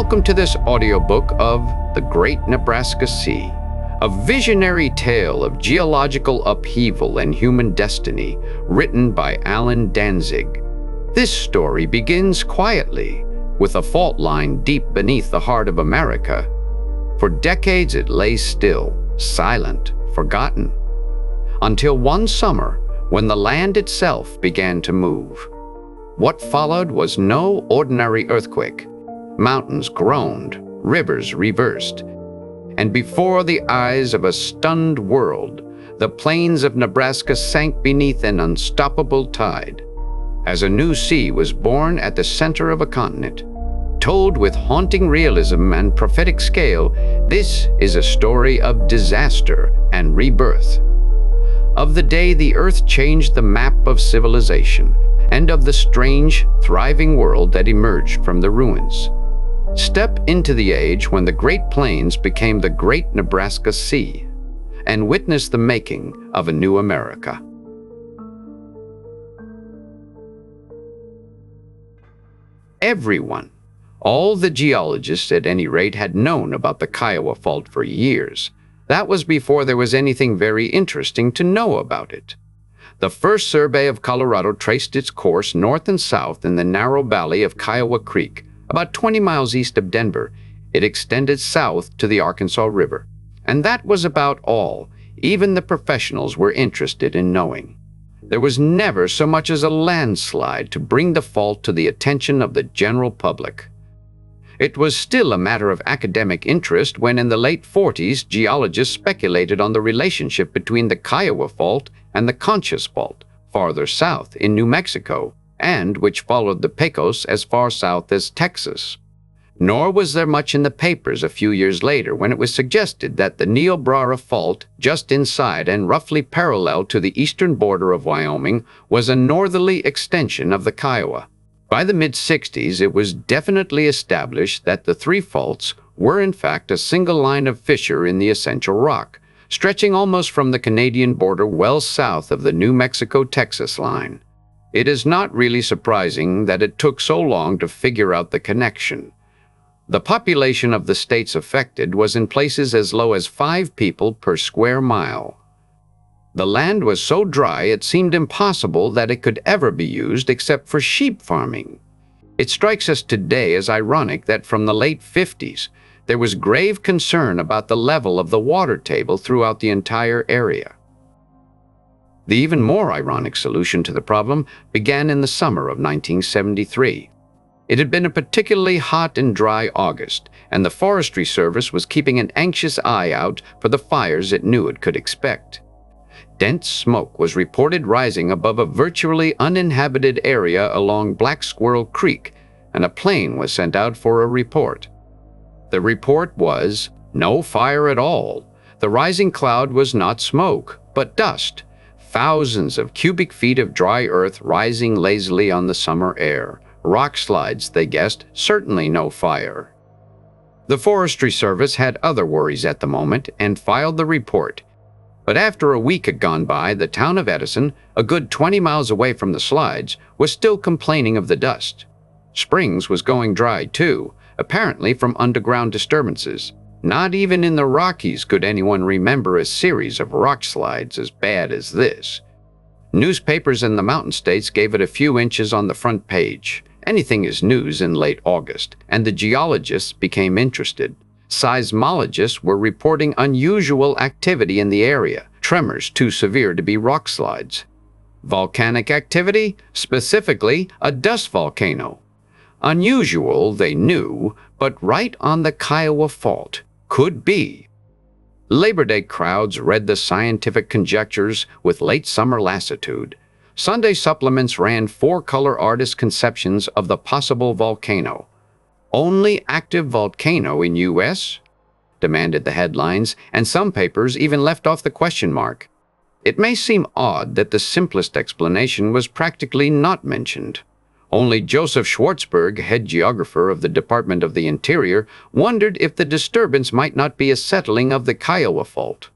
welcome to this audiobook of The Great Nebraska Sea, a visionary tale of geological upheaval and human destiny, written by Allan Danzig. This story begins quietly, with a fault line deep beneath the heart of America. For decades it lay still, silent, forgotten, until one summer when the land itself began to move. What followed was no ordinary earthquake. Mountains groaned, rivers reversed, and before the eyes of a stunned world, the plains of Nebraska sank beneath an unstoppable tide. As a new sea was born at the center of a continent, told with haunting realism and prophetic scale, this is a story of disaster and rebirth. Of the day the earth changed the map of civilization, and of the strange, thriving world that emerged from the ruins. Step into the age when the Great Plains became the Great Nebraska Sea, and witness the making of a new America. Everyone, all the geologists at any rate, had known about the Kiowa Fault for years. That was before there was anything very interesting to know about it. The first survey of Colorado traced its course north and south in the narrow valley of Kiowa Creek, about 20 miles east of Denver. It extended south to the Arkansas River. And that was about all even the professionals were interested in knowing. There was never so much as a landslide to bring the fault to the attention of the general public. It was still a matter of academic interest when in the late 40s geologists speculated on the relationship between the Kiowa Fault and the Conchas Fault, farther south in New Mexico, and which followed the Pecos as far south as Texas. Nor was there much in the papers a few years later when it was suggested that the Niobrara Fault, just inside and roughly parallel to the eastern border of Wyoming, was a northerly extension of the Kiowa. By the mid-60s, it was definitely established that the three faults were in fact a single line of fissure in the essential rock, stretching almost from the Canadian border well south of the New Mexico-Texas line. It is not really surprising that it took so long to figure out the connection. The population of the states affected was in places as low as 5 people per square mile. The land was so dry it seemed impossible that it could ever be used except for sheep farming. It strikes us today as ironic that from the late 50s, there was grave concern about the level of the water table throughout the entire area. The even more ironic solution to the problem began in the summer of 1973. It had been a particularly hot and dry August, and the Forestry Service was keeping an anxious eye out for the fires it knew it could expect. Dense smoke was reported rising above a virtually uninhabited area along Black Squirrel Creek, and a plane was sent out for a report. The report was no fire at all. The rising cloud was not smoke, but dust. Thousands of cubic feet of dry earth rising lazily on the summer air. Rock slides, they guessed, certainly no fire. The Forestry Service had other worries at the moment and filed the report. But after a week had gone by, the town of Edison, a good 20 miles away from the slides, was still complaining of the dust. Springs was going dry too, apparently from underground disturbances. Not even in the Rockies could anyone remember a series of rock slides as bad as this. Newspapers in the mountain states gave it a few inches on the front page. Anything is news in late August, and the geologists became interested. Seismologists were reporting unusual activity in the area, tremors too severe to be rock slides. Volcanic activity, specifically a dust volcano. Unusual, they knew, but right on the Kiowa Fault. Could be. Labor Day crowds read the scientific conjectures with late summer lassitude. Sunday supplements ran 4-color artist conceptions of the possible volcano. Only active volcano in U.S.? Demanded the headlines, and some papers even left off the question mark. It may seem odd that the simplest explanation was practically not mentioned. Only Joseph Schwartzberg, head geographer of the Department of the Interior, wondered if the disturbance might not be a settling of the Kiowa Fault.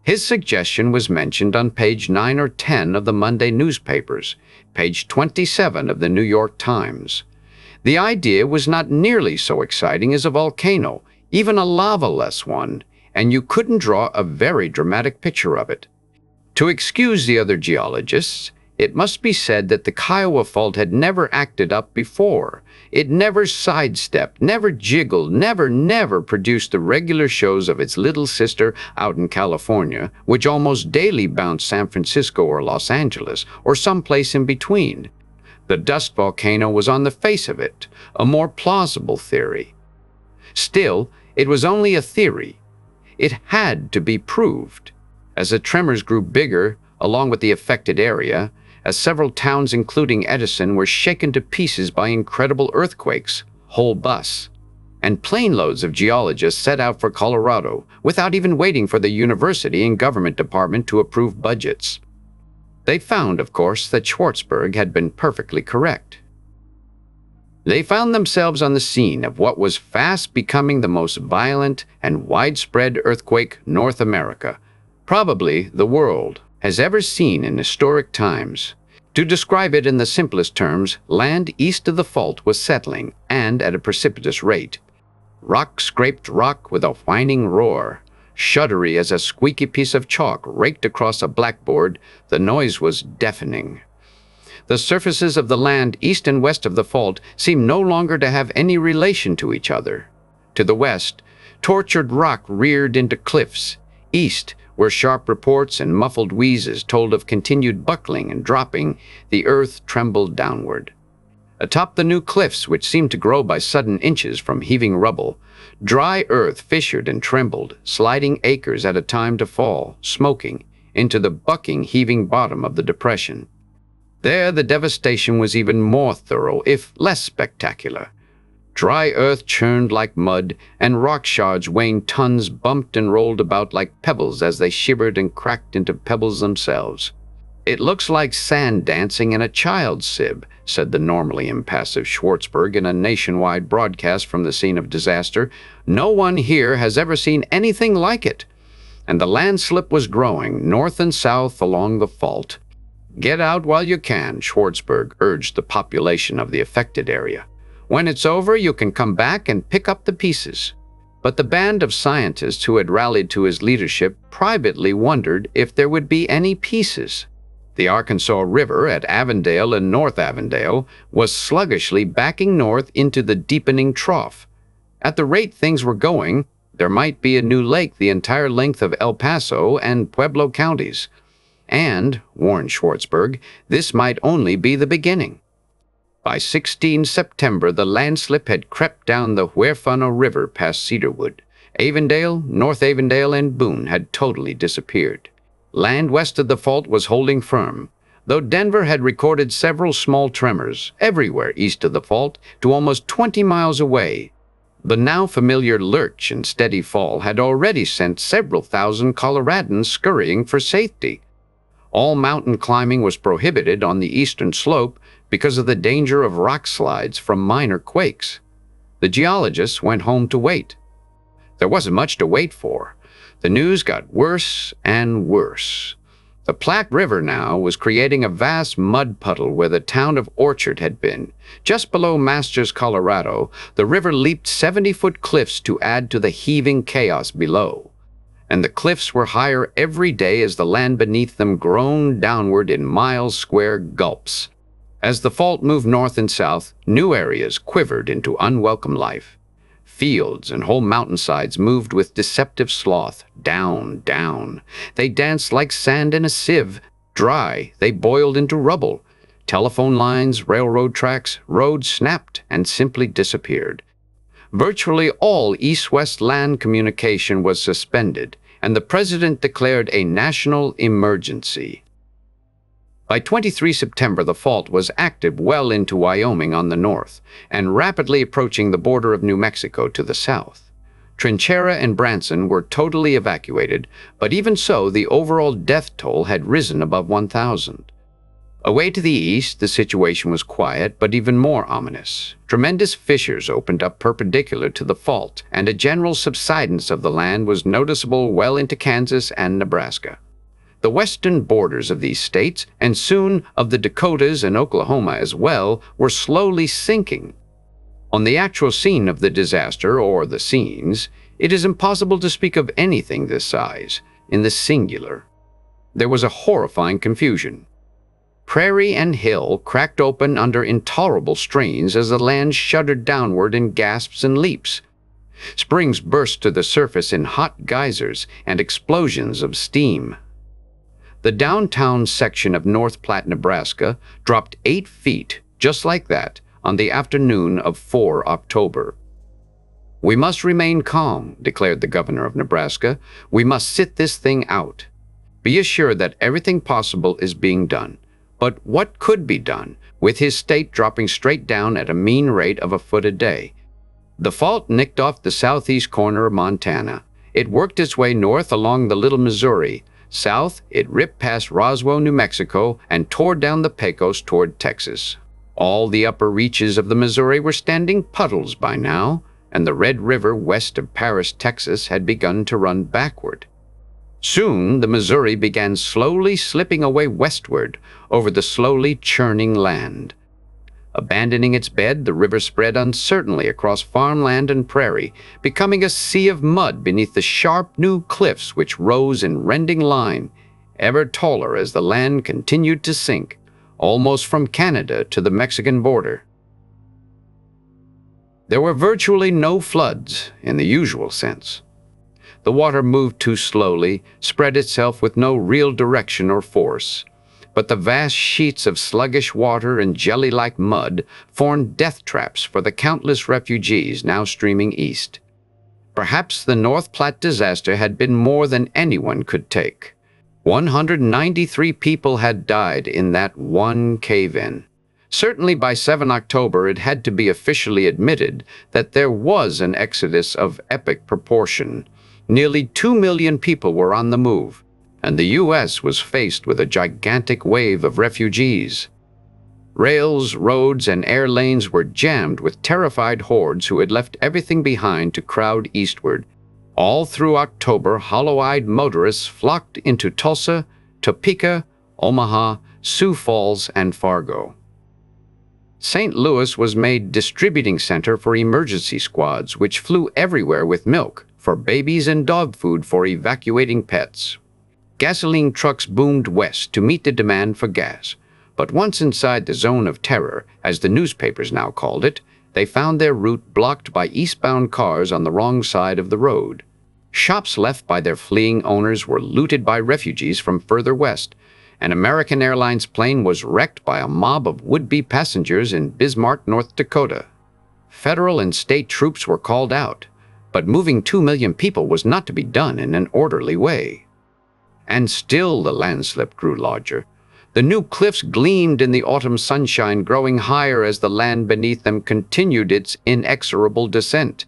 His suggestion was mentioned on page 9 or 10 of the Monday newspapers, page 27 of the New York Times. The idea was not nearly so exciting as a volcano, even a lava-less one, and you couldn't draw a very dramatic picture of it. To excuse the other geologists, it must be said that the Kiowa Fault had never acted up before. It never sidestepped, never jiggled, never produced the regular shows of its little sister out in California, which almost daily bounced San Francisco or Los Angeles, or someplace in between. The dust volcano was on the face of it, a more plausible theory. Still, it was only a theory. It had to be proved. As the tremors grew bigger, along with the affected area, as several towns including Edison were shaken to pieces by incredible earthquakes, whole busts, and plane loads of geologists set out for Colorado without even waiting for the university and government department to approve budgets. They found, of course, that Schwartzberg had been perfectly correct. They found themselves on the scene of what was fast becoming the most violent and widespread earthquake North America, probably the world, has ever seen in historic times. To describe it in the simplest terms, land east of the fault was settling, and at a precipitous rate. Rock scraped rock with a whining roar. Shuddery as a squeaky piece of chalk raked across a blackboard, the noise was deafening. The surfaces of the land east and west of the fault seemed no longer to have any relation to each other. To the west, tortured rock reared into cliffs. East, where sharp reports and muffled wheezes told of continued buckling and dropping, the earth trembled downward. Atop the new cliffs, which seemed to grow by sudden inches from heaving rubble, dry earth fissured and trembled, sliding acres at a time to fall, smoking, into the bucking, heaving bottom of the depression. There the devastation was even more thorough, if less spectacular. Dry earth churned like mud, and rock shards weighing tons bumped and rolled about like pebbles as they shivered and cracked into pebbles themselves. "It looks like sand dancing in a child's sieve," said the normally impassive Schwartzberg in a nationwide broadcast from the scene of disaster. "No one here has ever seen anything like it." And the landslip was growing north and south along the fault. "Get out while you can," Schwartzberg urged the population of the affected area. "When it's over, you can come back and pick up the pieces." But the band of scientists who had rallied to his leadership privately wondered if there would be any pieces. The Arkansas River at Avondale and North Avondale was sluggishly backing north into the deepening trough. At the rate things were going, there might be a new lake the entire length of El Paso and Pueblo counties. And, warned Schwartzberg, this might only be the beginning. By 16 September, the landslip had crept down the Huerfano River past Cedarwood. Avondale, North Avondale, and Boone had totally disappeared. Land west of the fault was holding firm, though Denver had recorded several small tremors everywhere east of the fault to almost 20 miles away. The now familiar lurch and steady fall had already sent several thousand Coloradans scurrying for safety. All mountain climbing was prohibited on the eastern slope because of the danger of rock slides from minor quakes. The geologists went home to wait. There wasn't much to wait for. The news got worse and worse. The Platte River now was creating a vast mud puddle where the town of Orchard had been. Just below Masters, Colorado, the river leaped 70-foot cliffs to add to the heaving chaos below. And the cliffs were higher every day as the land beneath them groaned downward in mile-square gulps. As the fault moved north and south, new areas quivered into unwelcome life. Fields and whole mountainsides moved with deceptive sloth, down, down. They danced like sand in a sieve. Dry, they boiled into rubble. Telephone lines, railroad tracks, roads snapped and simply disappeared. Virtually all east-west land communication was suspended, and the president declared a national emergency. By 23 September, the fault was active well into Wyoming on the north and rapidly approaching the border of New Mexico to the south. Trinchera and Branson were totally evacuated, but even so, the overall death toll had risen above 1,000. Away to the east, the situation was quiet, but even more ominous. Tremendous fissures opened up perpendicular to the fault, and a general subsidence of the land was noticeable well into Kansas and Nebraska. The western borders of these states, and soon of the Dakotas and Oklahoma as well, were slowly sinking. On the actual scene of the disaster, or the scenes, it is impossible to speak of anything this size, in the singular. There was a horrifying confusion. Prairie and hill cracked open under intolerable strains as the land shuddered downward in gasps and leaps. Springs burst to the surface in hot geysers and explosions of steam. The downtown section of North Platte, Nebraska, dropped 8 feet, just like that, on the afternoon of 4 October. "We must remain calm," declared the governor of Nebraska. "We must sit this thing out. Be assured that everything possible is being done." But what could be done, with his state dropping straight down at a mean rate of a foot a day? The fault nicked off the southeast corner of Montana. It worked its way north along the Little Missouri. South, it ripped past Roswell, New Mexico, and tore down the Pecos toward Texas. All the upper reaches of the Missouri were standing puddles by now, and the Red River west of Paris, Texas, had begun to run backward. Soon, the Missouri began slowly slipping away westward over the slowly churning land. Abandoning its bed, the river spread uncertainly across farmland and prairie, becoming a sea of mud beneath the sharp new cliffs which rose in rending line, ever taller as the land continued to sink, almost from Canada to the Mexican border. There were virtually no floods in the usual sense. The water moved too slowly, spread itself with no real direction or force. But the vast sheets of sluggish water and jelly-like mud formed death traps for the countless refugees now streaming east. Perhaps the North Platte disaster had been more than anyone could take. 193 people had died in that one cave-in. Certainly by 7 October it had to be officially admitted that there was an exodus of epic proportion. Nearly 2 million people were on the move, and the U.S. was faced with a gigantic wave of refugees. Rails, roads, and air lanes were jammed with terrified hordes who had left everything behind to crowd eastward. All through October, hollow-eyed motorists flocked into Tulsa, Topeka, Omaha, Sioux Falls, and Fargo. St. Louis was made distributing center for emergency squads, which flew everywhere with milk for babies and dog food for evacuating pets. Gasoline trucks boomed west to meet the demand for gas, but once inside the zone of terror, as the newspapers now called it, they found their route blocked by eastbound cars on the wrong side of the road. Shops left by their fleeing owners were looted by refugees from further west. An American Airlines plane was wrecked by a mob of would-be passengers in Bismarck, North Dakota. Federal and state troops were called out, but moving 2 million people was not to be done in an orderly way. And still the landslip grew larger. The new cliffs gleamed in the autumn sunshine, growing higher as the land beneath them continued its inexorable descent.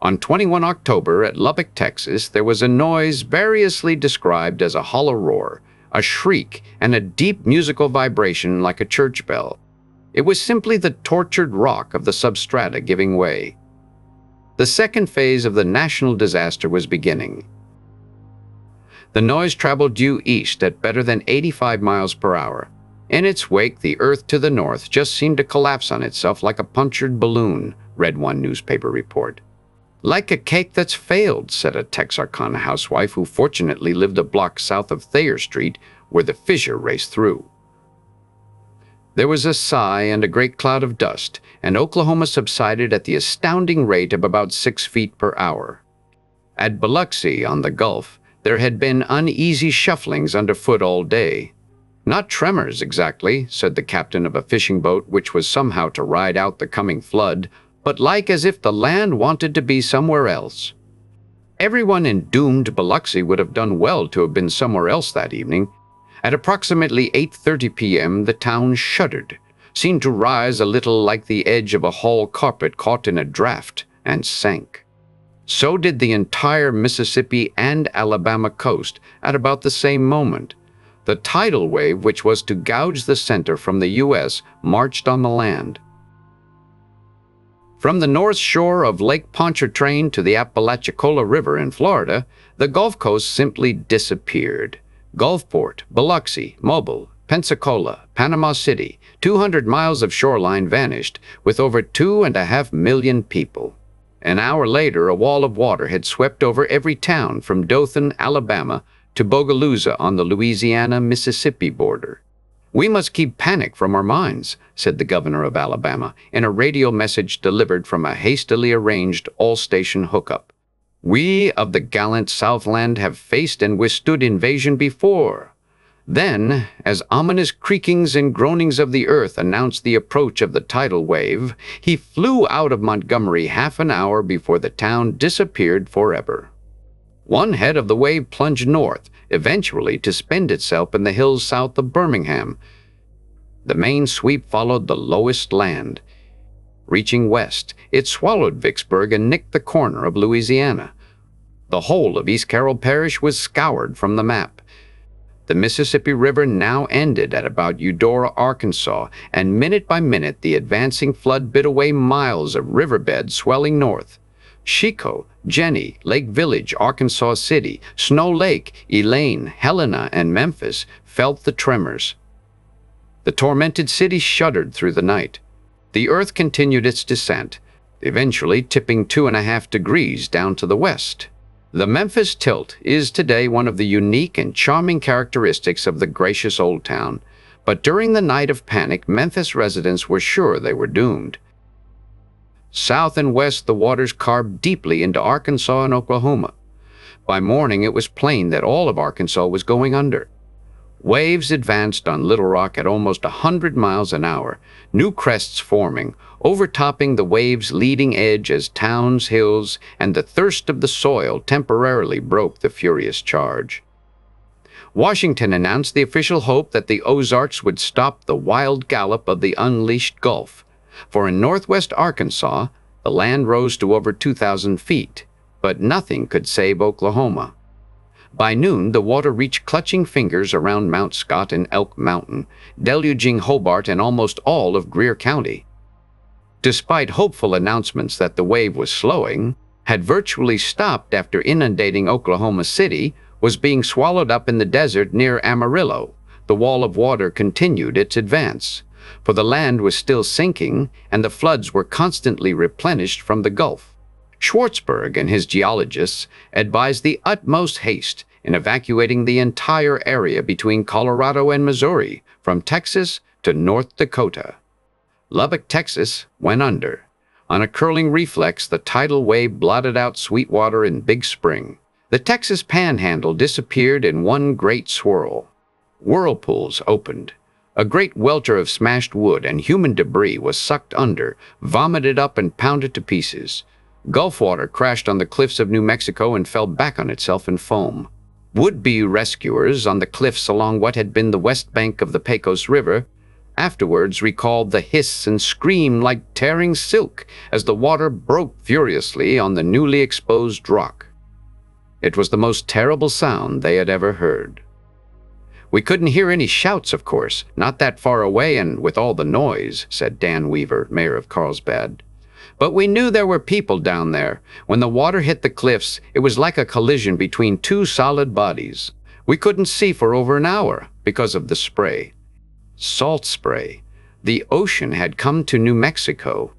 On 21 October at Lubbock, Texas, there was a noise variously described as a hollow roar, a shriek, and a deep musical vibration like a church bell. It was simply the tortured rock of the substrata giving way. The second phase of the national disaster was beginning. The noise traveled due east at better than 85 miles per hour. In its wake, the earth to the north just seemed to collapse on itself like a punctured balloon, read one newspaper report. "Like a cake that's failed," said a Texarkana housewife who fortunately lived a block south of Thayer Street, where the fissure raced through. There was a sigh and a great cloud of dust, and Oklahoma subsided at the astounding rate of about 6 feet per hour. At Biloxi, on the Gulf, there had been uneasy shufflings underfoot all day. "Not tremors, exactly," said the captain of a fishing boat which was somehow to ride out the coming flood, "but like as if the land wanted to be somewhere else." Everyone in doomed Biloxi would have done well to have been somewhere else that evening. At approximately 8:30 p.m., the town shuddered, seemed to rise a little like the edge of a hall carpet caught in a draft, and sank. So did the entire Mississippi and Alabama coast at about the same moment. The tidal wave, which was to gouge the center from the U.S., marched on the land. From the north shore of Lake Pontchartrain to the Apalachicola River in Florida, the Gulf Coast simply disappeared. Gulfport, Biloxi, Mobile, Pensacola, Panama City, 200 miles of shoreline vanished, with over 2.5 million people. An hour later, a wall of water had swept over every town from Dothan, Alabama, to Bogalusa on the Louisiana-Mississippi border. "We must keep panic from our minds," said the governor of Alabama in a radio message delivered from a hastily arranged all-station hookup. "We of the gallant Southland have faced and withstood invasion before." Then, as ominous creakings and groanings of the earth announced the approach of the tidal wave, he flew out of Montgomery half an hour before the town disappeared forever. One head of the wave plunged north, eventually to spend itself in the hills south of Birmingham. The main sweep followed the lowest land. Reaching west, it swallowed Vicksburg and nicked the corner of Louisiana. The whole of East Carroll Parish was scoured from the map. The Mississippi River now ended at about Eudora, Arkansas, and minute by minute the advancing flood bit away miles of riverbed swelling north. Chico, Jenny, Lake Village, Arkansas City, Snow Lake, Elaine, Helena, and Memphis felt the tremors. The tormented city shuddered through the night. The earth continued its descent, eventually tipping 2.5 degrees down to the west. The Memphis tilt is today one of the unique and charming characteristics of the gracious old town, but during the night of panic, Memphis residents were sure they were doomed. South and west, the waters carved deeply into Arkansas and Oklahoma. By morning, it was plain that all of Arkansas was going under. Waves advanced on Little Rock at almost 100 miles an hour, new crests forming, overtopping the waves' leading edge as towns, hills, and the thirst of the soil temporarily broke the furious charge. Washington announced the official hope that the Ozarks would stop the wild gallop of the unleashed Gulf, for in northwest Arkansas, the land rose to over 2,000 feet, but nothing could save Oklahoma. By noon, the water reached clutching fingers around Mount Scott and Elk Mountain, deluging Hobart and almost all of Greer County. Despite hopeful announcements that the wave was slowing, had virtually stopped after inundating Oklahoma City, was being swallowed up in the desert near Amarillo, the wall of water continued its advance, for the land was still sinking and the floods were constantly replenished from the Gulf. Schwartzberg and his geologists advised the utmost haste in evacuating the entire area between Colorado and Missouri, from Texas to North Dakota. Lubbock, Texas, went under. On a curling reflex, the tidal wave blotted out Sweetwater in Big Spring. The Texas Panhandle disappeared in one great swirl. Whirlpools opened. A great welter of smashed wood and human debris was sucked under, vomited up and pounded to pieces. Gulf water crashed on the cliffs of New Mexico and fell back on itself in foam. Would-be rescuers on the cliffs along what had been the west bank of the Pecos River afterwards recalled the hiss and scream like tearing silk as the water broke furiously on the newly exposed rock. It was the most terrible sound they had ever heard. "We couldn't hear any shouts, of course, not that far away and with all the noise," said Dan Weaver, mayor of Carlsbad. "But we knew there were people down there. When the water hit the cliffs, it was like a collision between two solid bodies. We couldn't see for over an hour because of the spray. Salt spray. The ocean had come to New Mexico."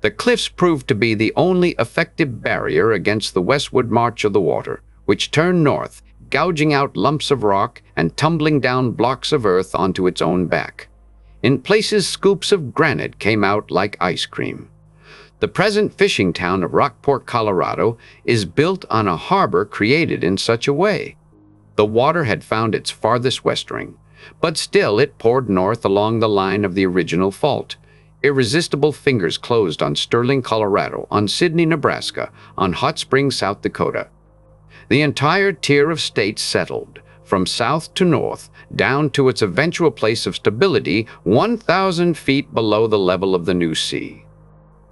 The cliffs proved to be the only effective barrier against the westward march of the water, which turned north, gouging out lumps of rock and tumbling down blocks of earth onto its own back. In places, scoops of granite came out like ice cream. The present fishing town of Rockport, Colorado, is built on a harbor created in such a way. The water had found its farthest westering, but still it poured north along the line of the original fault. Irresistible fingers closed on Sterling, Colorado, on Sidney, Nebraska, on Hot Springs, South Dakota. The entire tier of states settled, from south to north, down to its eventual place of stability 1,000 feet below the level of the new sea.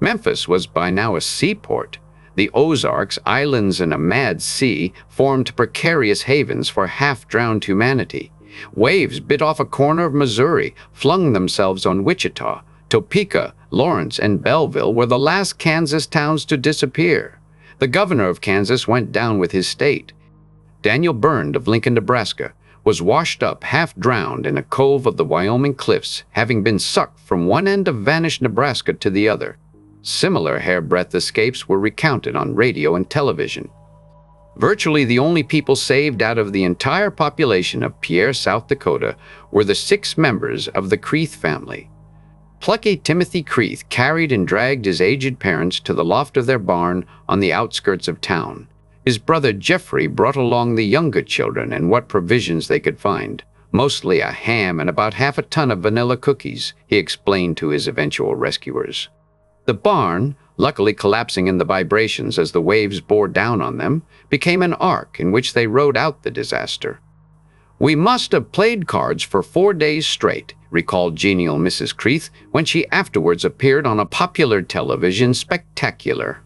Memphis was by now a seaport. The Ozarks, islands in a mad sea, formed precarious havens for half-drowned humanity. Waves bit off a corner of Missouri, flung themselves on Wichita. Topeka, Lawrence, and Belleville were the last Kansas towns to disappear. The governor of Kansas went down with his state. Daniel Byrne of Lincoln, Nebraska, was washed up half-drowned in a cove of the Wyoming cliffs, having been sucked from one end of Vanish, Nebraska to the other. Similar hair-breadth escapes were recounted on radio and television. Virtually the only people saved out of the entire population of Pierre, South Dakota, were the 6 members of the Creeth family. Plucky Timothy Creeth carried and dragged his aged parents to the loft of their barn on the outskirts of town. His brother Jeffrey brought along the younger children and what provisions they could find, mostly a ham and about half a ton of vanilla cookies, he explained to his eventual rescuers. The barn, luckily collapsing in the vibrations as the waves bore down on them, became an ark in which they rode out the disaster. "We must have played cards for 4 days straight," recalled genial Mrs. Creeth when she afterwards appeared on a popular television spectacular.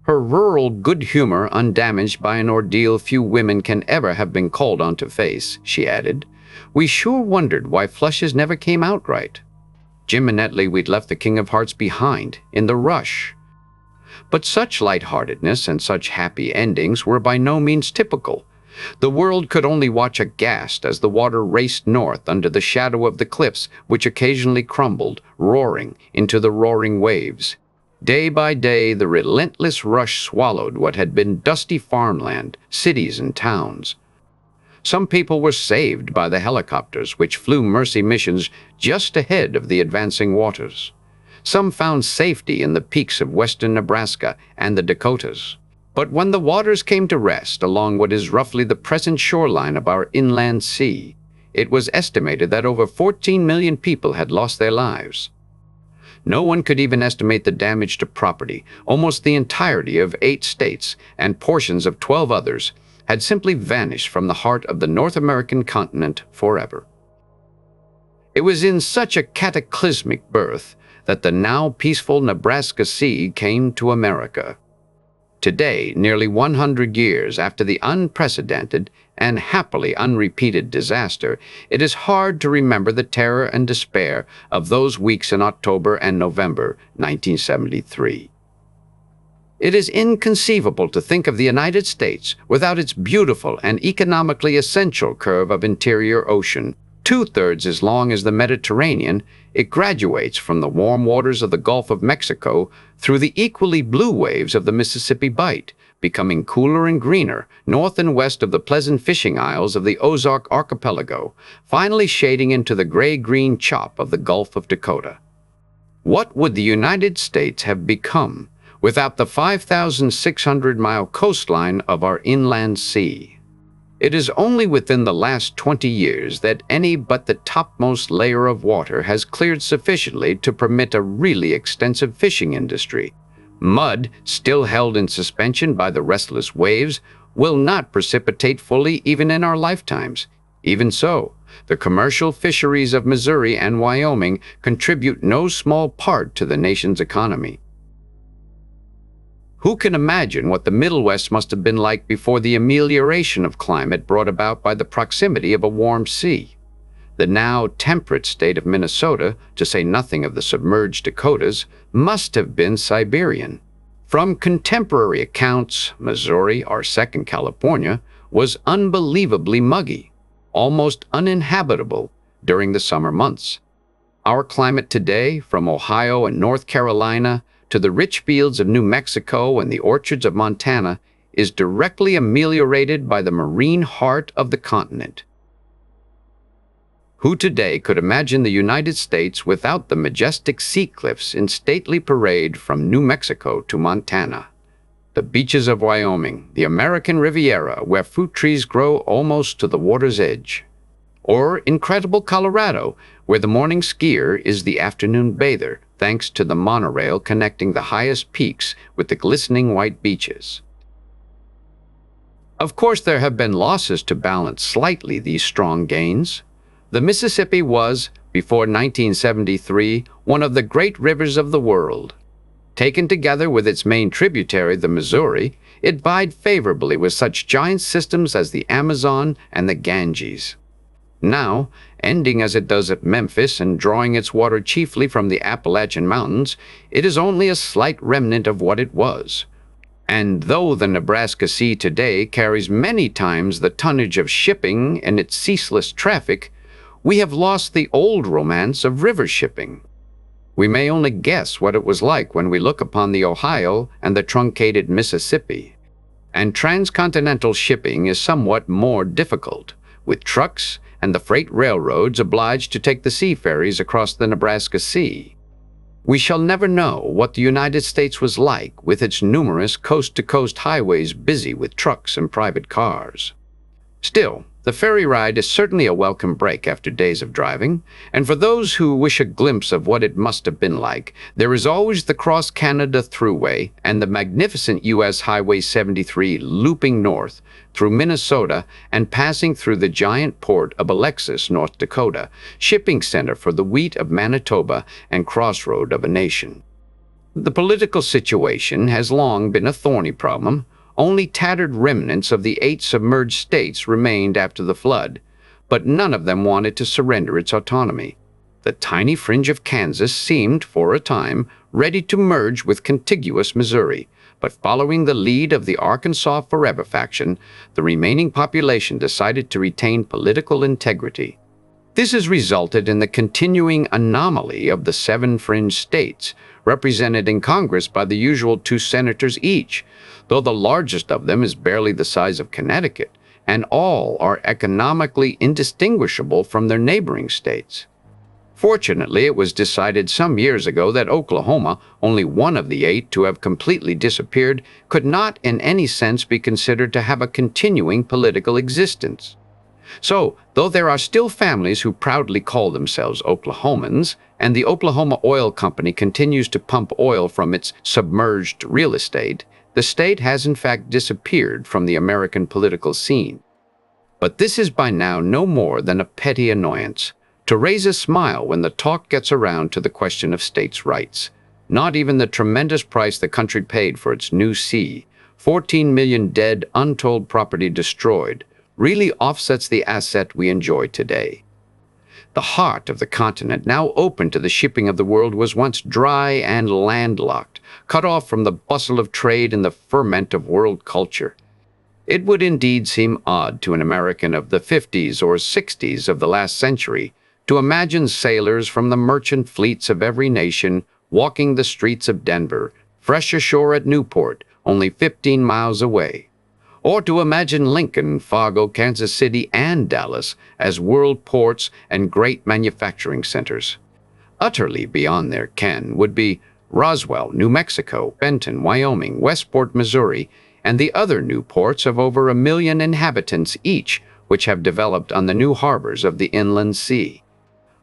Her rural good humor undamaged by an ordeal few women can ever have been called on to face, she added. "We sure wondered why flushes never came out right. Jim and Netley, we'd left the King of Hearts behind in the rush." But such lightheartedness and such happy endings were by no means typical. The world could only watch aghast as the water raced north under the shadow of the cliffs, which occasionally crumbled, roaring, into the roaring waves. Day by day, the relentless rush swallowed what had been dusty farmland, cities and towns. Some people were saved by the helicopters, which flew mercy missions just ahead of the advancing waters. Some found safety in the peaks of western Nebraska and the Dakotas. But when the waters came to rest along what is roughly the present shoreline of our inland sea, it was estimated that over 14 million people had lost their lives. No one could even estimate the damage to property. Almost the entirety of 8 states and portions of 12 others had simply vanished from the heart of the North American continent forever. It was in such a cataclysmic birth that the now peaceful Nebraska Sea came to America. Today, nearly 100 years after the unprecedented and happily unrepeated disaster, it is hard to remember the terror and despair of those weeks in October and November 1973. It is inconceivable to think of the United States without its beautiful and economically essential curve of interior ocean. 2/3 as long as the Mediterranean, it graduates from the warm waters of the Gulf of Mexico through the equally blue waves of the Mississippi Bight, becoming cooler and greener north and west of the pleasant fishing isles of the Ozark Archipelago, finally shading into the gray-green chop of the Gulf of Dakota. What would the United States have become without the 5,600-mile coastline of our inland sea? It is only within the last 20 years that any but the topmost layer of water has cleared sufficiently to permit a really extensive fishing industry. Mud, still held in suspension by the restless waves, will not precipitate fully even in our lifetimes. Even so, the commercial fisheries of Missouri and Wyoming contribute no small part to the nation's economy. Who can imagine what the Middle West must have been like before the amelioration of climate brought about by the proximity of a warm sea? The now temperate state of Minnesota, to say nothing of the submerged Dakotas, must have been Siberian. From contemporary accounts, Missouri, our second California, was unbelievably muggy, almost uninhabitable during the summer months. Our climate today, from Ohio and North Carolina to the rich fields of New Mexico and the orchards of Montana, is directly ameliorated by the marine heart of the continent. Who today could imagine the United States without the majestic sea cliffs in stately parade from New Mexico to Montana? The beaches of Wyoming, the American Riviera, where fruit trees grow almost to the water's edge. Or incredible Colorado, where the morning skier is the afternoon bather, thanks to the monorail connecting the highest peaks with the glistening white beaches. Of course, there have been losses to balance slightly these strong gains. The Mississippi was, before 1973, one of the great rivers of the world. Taken together with its main tributary, the Missouri, it vied favorably with such giant systems as the Amazon and the Ganges. Now, ending as it does at Memphis and drawing its water chiefly from the Appalachian Mountains, it is only a slight remnant of what it was. And though the Nebraska Sea today carries many times the tonnage of shipping and its ceaseless traffic, we have lost the old romance of river shipping. We may only guess what it was like when we look upon the Ohio and the truncated Mississippi. And transcontinental shipping is somewhat more difficult, with trucks and the freight railroads obliged to take the sea ferries across the Nebraska Sea. We shall never know what the United States was like with its numerous coast-to-coast highways busy with trucks and private cars. Still, the ferry ride is certainly a welcome break after days of driving, and for those who wish a glimpse of what it must have been like, there is always the Cross-Canada Thruway and the magnificent U.S. Highway 73 looping north through Minnesota and passing through the giant port of Alexis, North Dakota, shipping center for the wheat of Manitoba and crossroad of a nation. The political situation has long been a thorny problem. Only tattered remnants of the 8 submerged states remained after the flood, but none of them wanted to surrender its autonomy. The tiny fringe of Kansas seemed, for a time, ready to merge with contiguous Missouri, but following the lead of the Arkansas Forever faction, the remaining population decided to retain political integrity. This has resulted in the continuing anomaly of the 7 fringe states, represented in Congress by the usual 2 senators each, though the largest of them is barely the size of Connecticut, and all are economically indistinguishable from their neighboring states. Fortunately, it was decided some years ago that Oklahoma, only one of the 8 to have completely disappeared, could not in any sense be considered to have a continuing political existence. So, though there are still families who proudly call themselves Oklahomans, and the Oklahoma Oil Company continues to pump oil from its submerged real estate, the state has in fact disappeared from the American political scene. But this is by now no more than a petty annoyance, to raise a smile when the talk gets around to the question of states' rights. Not even the tremendous price the country paid for its new sea, 14 million dead, untold property destroyed, really offsets the asset we enjoy today. The heart of the continent, now open to the shipping of the world, was once dry and landlocked, cut off from the bustle of trade and the ferment of world culture. It would indeed seem odd to an American of the 50s or 60s of the last century to imagine sailors from the merchant fleets of every nation walking the streets of Denver, fresh ashore at Newport, only 15 miles away. Or to imagine Lincoln, Fargo, Kansas City, and Dallas as world ports and great manufacturing centers. Utterly beyond their ken would be Roswell, New Mexico, Benton, Wyoming, Westport, Missouri, and the other new ports of over 1 million inhabitants each, which have developed on the new harbors of the inland sea.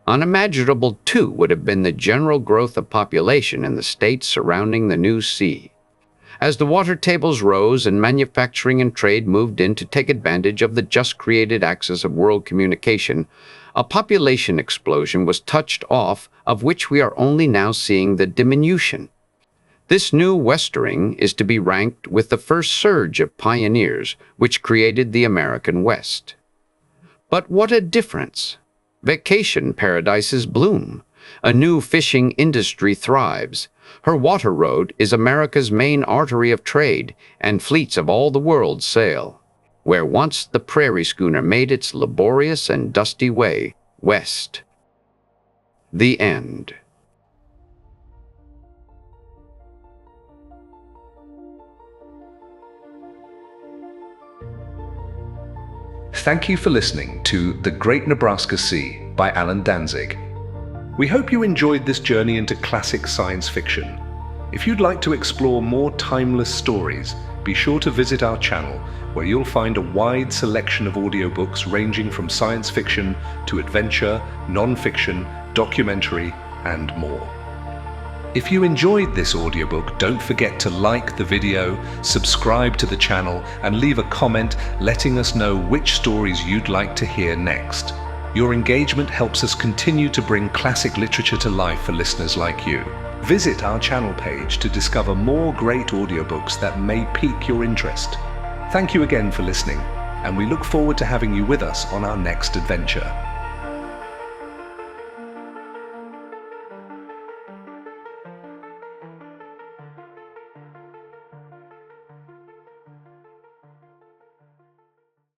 Unimaginable, too, would have been the general growth of population in the states surrounding the new sea. As the water tables rose and manufacturing and trade moved in to take advantage of the just-created axis of world communication, a population explosion was touched off, of which we are only now seeing the diminution. This new westering is to be ranked with the first surge of pioneers, which created the American West. But what a difference! Vacation paradises bloom. A new fishing industry thrives. Her water road is America's main artery of trade, and fleets of all the world sail. Where once the prairie schooner made its laborious and dusty way west. The end. Thank you for listening to The Great Nebraska Sea by Allan Danzig. We hope you enjoyed this journey into classic science fiction. If you'd like to explore more timeless stories, be sure to visit our channel, where you'll find a wide selection of audiobooks ranging from science fiction to adventure, non-fiction, documentary, and more. If you enjoyed this audiobook, don't forget to like the video, subscribe to the channel, and leave a comment letting us know which stories you'd like to hear next. Your engagement helps us continue to bring classic literature to life for listeners like you. Visit our channel page to discover more great audiobooks that may pique your interest. Thank you again for listening, and we look forward to having you with us on our next adventure.